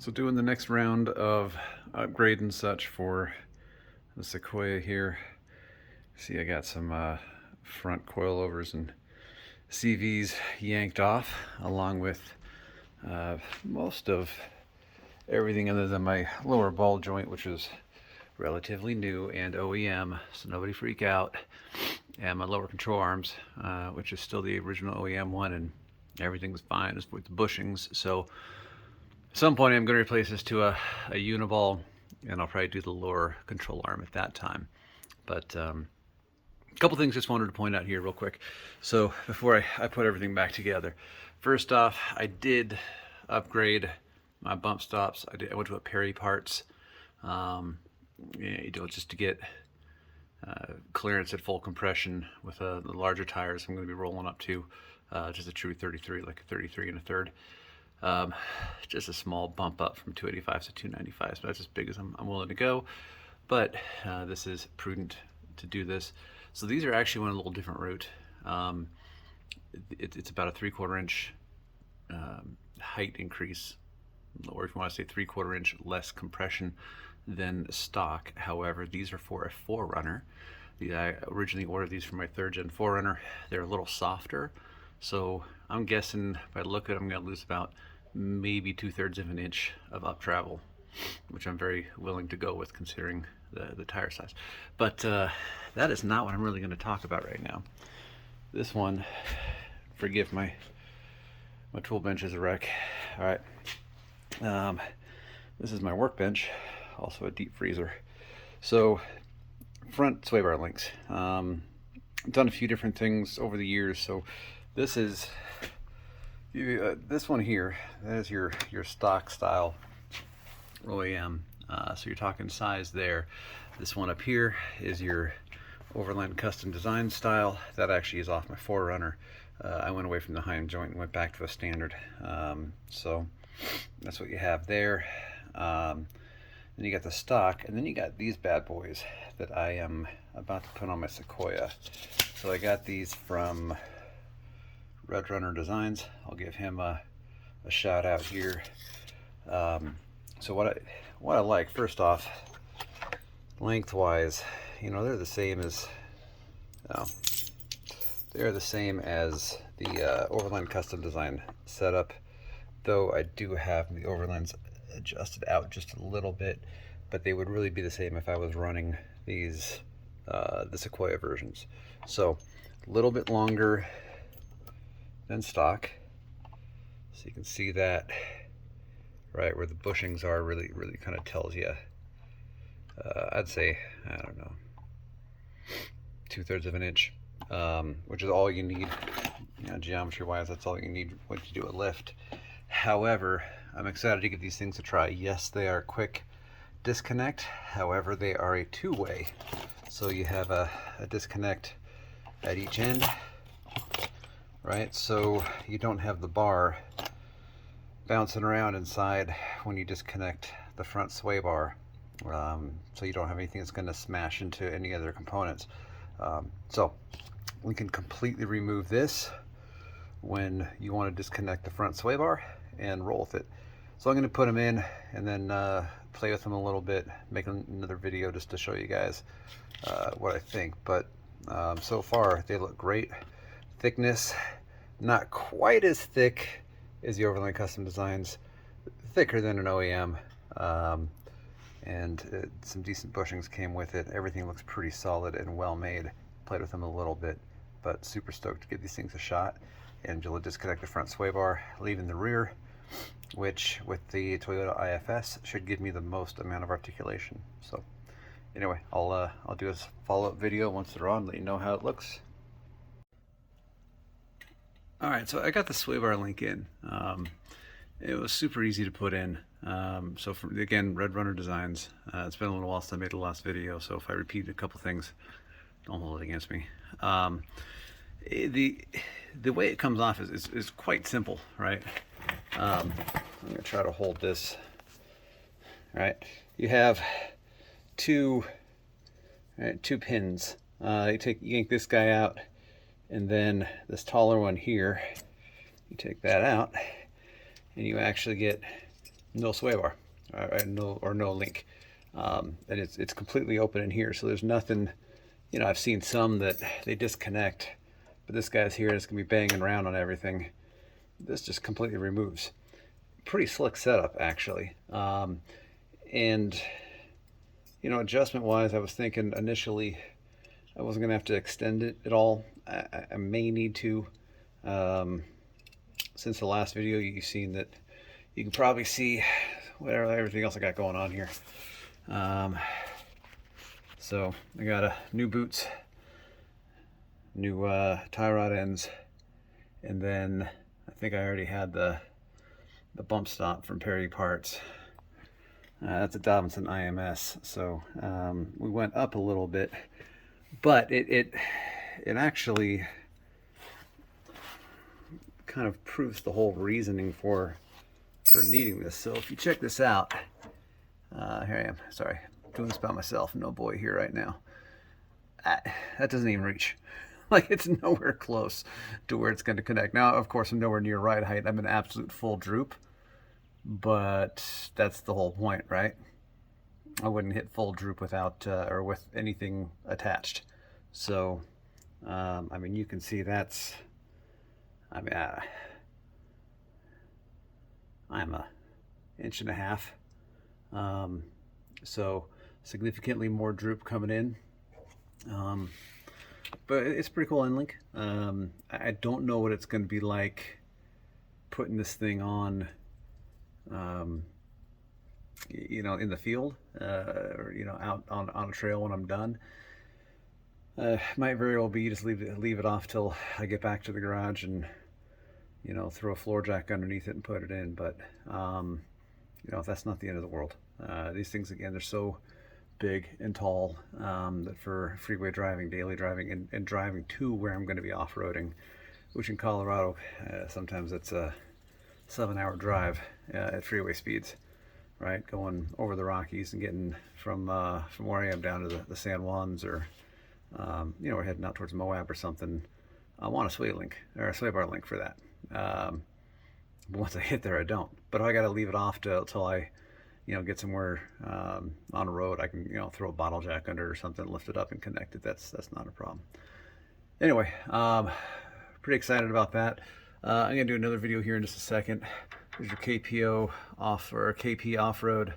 So doing the next round of upgrade and such for the Sequoia here. See, I got some front coilovers and CVs yanked off, along with most of everything other than my lower ball joint, which is relatively new and OEM, so nobody freak out. And my lower control arms, which is still the original OEM one, and everything's fine with the bushings. So at some point I'm going to replace this to a uniball, and I'll probably do the lower control arm at that time. But a couple things just wanted to point out here real quick. So before I put everything back together, first off, I did upgrade my bump stops. I went to a Perry Parts, just to get clearance at full compression with the larger tires. I'm going to be rolling up to just a true 33, like a 33 and a third. Just a small bump up from 285s to 295s, so that's as big as I'm willing to go. But this is prudent to do this. So these are actually on a little different route. It's about a 3/4 inch height increase, or if you want to say 3/4 inch less compression than stock. However, these are for a 4Runner. I originally ordered these for my 3rd gen 4Runner. They're a little softer, so I'm guessing if I look at them, I'm going to lose about maybe 2/3 of an inch of up travel, which I'm very willing to go with considering the tire size. But that is not what I'm really going to talk about right now. This one, forgive my tool bench is a wreck. All right, this is my workbench, also a deep freezer. So front sway bar links. I've done a few different things over the years. So this is this one here. That is your stock style OEM. So you're talking size there. This one up here is your Overland custom design style. That actually is off my 4Runner. I went away from the high end joint and went back to a standard. So that's what you have there. Then you got the stock, and then you got these bad boys that I am about to put on my Sequoia. So I got these from Red Runner Designs. I'll give him a shout out here. So what I like, first off, lengthwise, they're the same as the Overland custom design setup, though I do have the Overlands adjusted out just a little bit, but they would really be the same if I was running these the Sequoia versions. So a little bit longer than stock, so you can see that right where the bushings are. Really kind of tells you, I'd say, I don't know, 2/3 of an inch, which is all you need, geometry wise. That's all you need when you do a lift. However, I'm excited to give these things a try. Yes, they are quick disconnect. However, they are a two-way. So you have a disconnect at each end, right? So you don't have the bar bouncing around inside when you disconnect the front sway bar. So you don't have anything that's going to smash into any other components. So we can completely remove this when you want to disconnect the front sway bar and roll with it. So I'm going to put them in and then play with them a little bit, make another video just to show you guys what I think. But so far they look great. Thickness, not quite as thick as the Overland Custom Designs, thicker than an OEM, and some decent bushings came with it. Everything looks pretty solid and well made. Played with them a little bit, but super stoked to give these things a shot. And you'll disconnect the front sway bar, leaving the rear, which with the Toyota IFS should give me the most amount of articulation. So anyway, I'll do a follow-up video once they're on, let you know how it looks. All right, so I got the sway bar link in. It was super easy to put in. So again, Red Runner Designs. It's been a little while since I made the last video, so if I repeat a couple things, don't hold it against me. The way it comes off is quite simple, right? I'm gonna try to hold this. Right, you have two pins. You yank this guy out, and then this taller one here, you take that out, and you actually get no sway bar, no link, and it's completely open in here. So there's nothing. You know, I've seen some that they disconnect, but this guy's here and it's gonna be banging around on everything. This just completely removes. Pretty slick setup actually. And you know, adjustment wise, I was thinking initially I wasn't gonna have to extend it at all. I may need to. Um, since the last video, you've seen that you can probably see whatever everything else I got going on here. Um, so I got a new boots, new tie rod ends, and then I think I already had the bump stop from Perry Parts. That's a Dobinson IMS. So we went up a little bit, but it actually kind of proves the whole reasoning for needing this. So if you check this out, here I am. Sorry, doing this by myself. No boy here right now. That doesn't even reach. Like, it's nowhere close to where it's going to connect. Now, of course, I'm nowhere near ride height. I'm in absolute full droop, but that's the whole point, right? I wouldn't hit full droop without or with anything attached. So, I mean, you can see that's. I mean, I'm a inch and a half, so significantly more droop coming in. But it's pretty cool end link. I don't know what it's going to be like putting this thing on, you know, in the field, or you know, out on a trail when I'm done. Might very well be just leave it off till I get back to the garage and, you know, throw a floor jack underneath it and put it in. But you know, that's not the end of the world. These things, again, they're so big and tall that for freeway driving, daily driving, and driving to where I'm going to be off-roading, which in Colorado sometimes it's a 7-hour drive at freeway speeds, right? Going over the Rockies and getting from where I am down to the San Juans, or you know, we're heading out towards Moab or something. I want a sway link or a sway bar link for that. But once I hit there, I don't. But if I got to leave it off till I, you know, get somewhere on a road, I can, you know, throw a bottle jack under or something, lift it up and connect it. That's not a problem. Anyway, pretty excited about that. I'm gonna do another video here in just a second. There's your KPO off, or KP off-road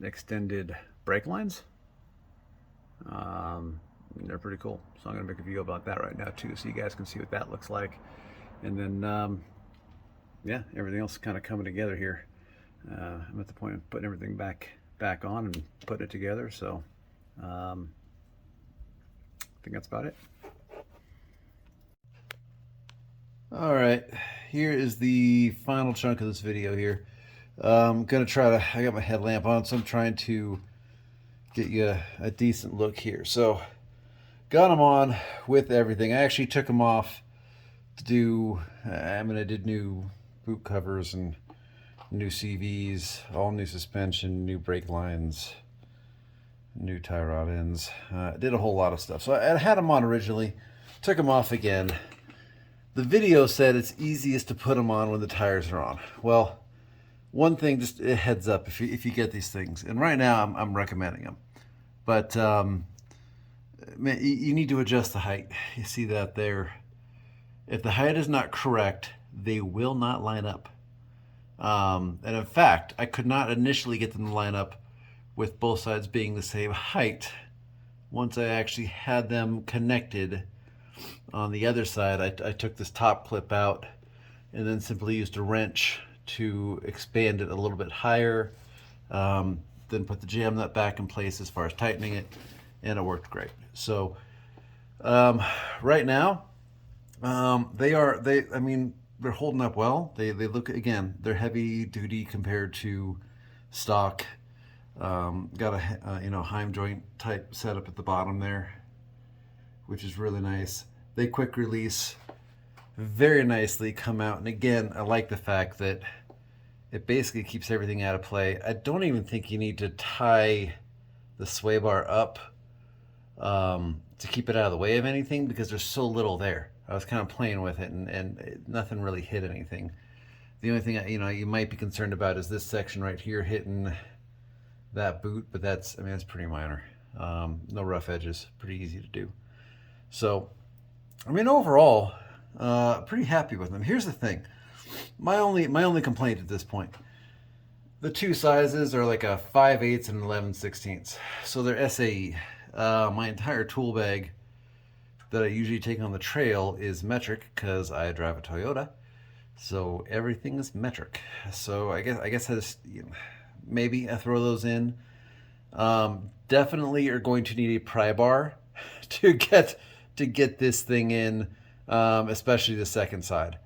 extended brake lines. They're pretty cool. So I'm gonna make a video about that right now too, so you guys can see what that looks like. And then, yeah, everything else is kind of coming together here. I'm at the point of putting everything back on and putting it together. So I think that's about it. All right, here is the final chunk of this video here. I'm gonna try to, I got my headlamp on, so I'm trying to get you a decent look here. So got them on with everything. I actually took them off to do, I mean, I did new boot covers and new CVs, all new suspension, new brake lines, new tie rod ends. Did a whole lot of stuff. So I had them on originally, took them off again. The video said it's easiest to put them on when the tires are on. Well, one thing, just a heads up if you get these things, and right now I'm recommending them, but man, you need to adjust the height. You see that there? If the height is not correct, they will not line up. And in fact, I could not initially get them to line up with both sides being the same height. Once I actually had them connected on the other side, I took this top clip out and then simply used a wrench to expand it a little bit higher, then put the jam nut back in place as far as tightening it, and it worked great. So right now, I mean, they're holding up well. They look, again, they're heavy duty compared to stock. Got a you know, Heim joint type setup at the bottom there, which is really nice. They quick release very nicely, come out, and again, I like the fact that it basically keeps everything out of play. I don't even think you need to tie the sway bar up to keep it out of the way of anything, because there's so little there. I was kind of playing with it, and nothing really hit anything. The only thing you might be concerned about is this section right here hitting that boot, but that's that's pretty minor. No rough edges, pretty easy to do. So overall, pretty happy with them. Here's the thing, my only complaint at this point: the two sizes are like a 5/8 and 11/16. So they're SAE. My entire tool bag that I usually take on the trail is metric because I drive a Toyota. So everything is metric. So I guess I just maybe I throw those in. Definitely are going to need a pry bar to get this thing in, especially the second side.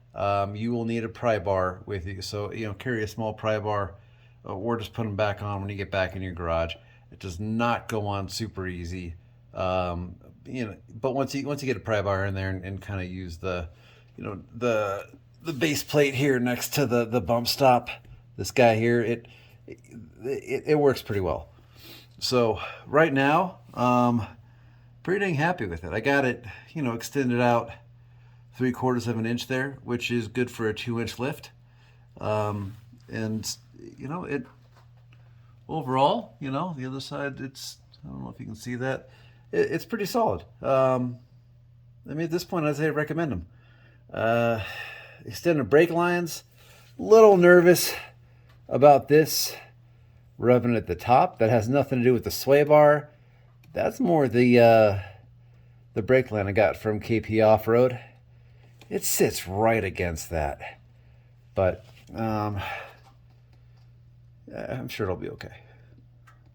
You will need a pry bar with you. So carry a small pry bar, or just put them back on when you get back in your garage. It does not go on super easy. But once you get a pry bar in there and kind of use the base plate here next to the bump stop, this guy here, it works pretty well. So right now, pretty dang happy with it. I got it, extended out 3/4 of an inch there, which is good for a 2-inch lift. And it overall, the other side, I don't know if you can see that. It's pretty solid. At this point, I'd say I recommend them. Extended brake lines, little nervous about this revving at the top. That has nothing to do with the sway bar. That's more the brake line I got from KP Off-Road. It sits right against that. But I'm sure it'll be okay.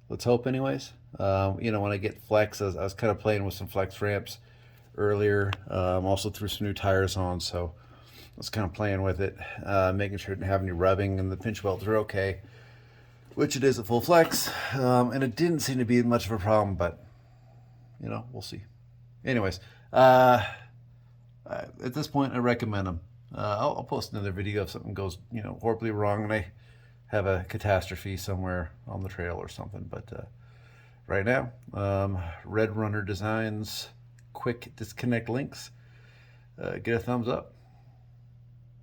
Let's hope anyways. When I get flex, I was kind of playing with some flex ramps earlier. Also threw some new tires on, so I was kind of playing with it, making sure it didn't have any rubbing, and the pinch welds are okay, which it is at full flex. And it didn't seem to be much of a problem, but we'll see. Anyways, at this point, I recommend them. I'll post another video if something goes horribly wrong and I have a catastrophe somewhere on the trail or something. But right now, Red Runner Designs quick disconnect links. Get a thumbs up.